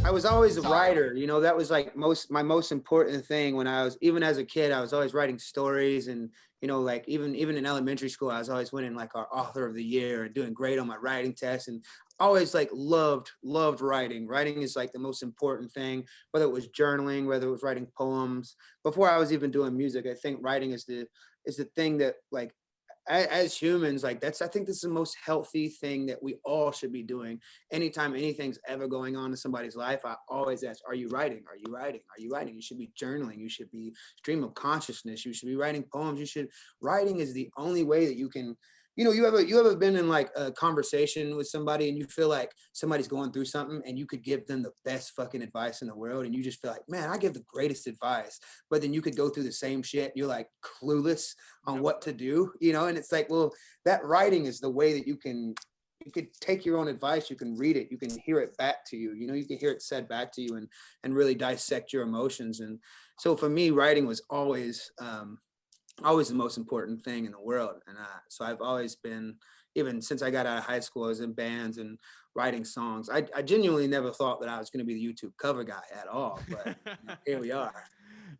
I was always a writer, you know, that was like my most important thing when I was, even as a kid, I was always writing stories. And, you know, like even in elementary school, I was always winning like our author of the year and doing great on my writing test, and always like loved writing. Writing is like the most important thing, whether it was journaling, whether it was writing poems. Before I was even doing music, I think writing is the thing that like as humans, like I think this is the most healthy thing that we all should be doing. Anytime anything's ever going on in somebody's life, I always ask, are you writing? Are you writing? Are you writing? You should be journaling. You should be stream of consciousness. You should be writing poems. Writing is the only way that you can, you know, you ever been in like a conversation with somebody and you feel like somebody's going through something and you could give them the best fucking advice in the world, and you just feel like, man, I give the greatest advice, but then you could go through the same shit. You're like clueless on what to do, you know? And it's like, well, that writing is the way that you could take your own advice, you can read it, you can hear it back to you, you know, you can hear it said back to you, and really dissect your emotions. And so for me, writing was always the most important thing in the world. And so I've always been, even since I got out of high school, I was in bands and writing songs. I genuinely never thought that I was going to be the YouTube cover guy at all, but you know, here we are.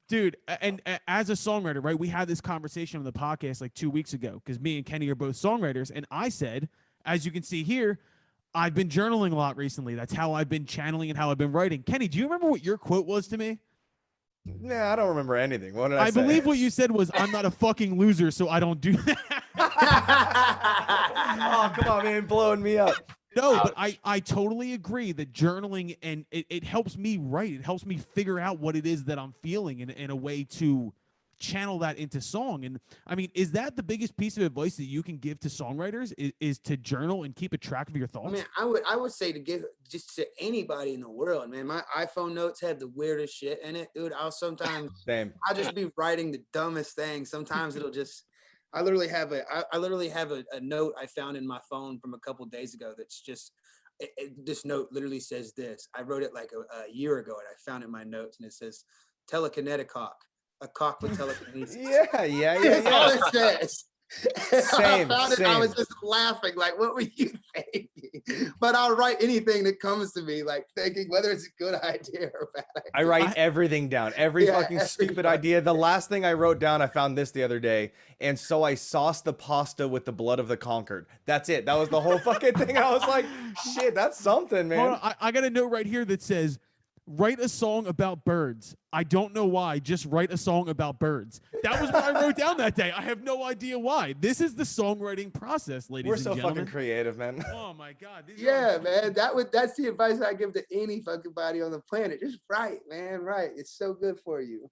Dude, and as a songwriter, right, we had this conversation on the podcast like 2 weeks ago because me and Kenny are both songwriters, and I said, as you can see here, I've been journaling a lot recently. That's how I've been channeling and how I've been writing. Kenny, do you remember what your quote was to me? Nah, I don't remember anything. What did I I say? believe what you said was, I'm not a fucking loser, so I don't do that. Oh, come on, man, blowing me up. No, but I totally agree that journaling, and it helps me write. It helps me figure out what it is that I'm feeling in a way to channel that into song. And I mean, is that the biggest piece of advice that you can give to songwriters is to journal and keep a track of your thoughts? I mean, I would say to give just to anybody in the world, man. My iPhone notes have the weirdest shit in it, dude. Same. I'll just be writing the dumbest thing. Sometimes it'll just I literally have a note I found in my phone from a couple days ago that's just this note literally says this. I wrote it like a year ago and I found it in my notes, and it says telekinetic hawk, a cock with telekinesis. Yeah. That's all it says. Same, I found it, same. I was just laughing, like, what were you thinking? But I'll write anything that comes to me, like thinking whether it's a good idea or bad idea. I write everything down, every fucking every stupid fucking idea. The last thing I wrote down, I found this the other day, and so I sauced the pasta with the blood of the conquered. That's it. That was the whole fucking thing. I was like, shit, that's something, man. Hold on, I got a note right here that says, write a song about birds. I don't know why, just write a song about birds. That was what I wrote down that day. I have no idea why. This is the songwriting process, ladies We're and so gentlemen. fucking creative, man. Oh my God. Yeah, man. That's the advice I give to any fucking body on the planet. Just write, man. Write. It's so good for you.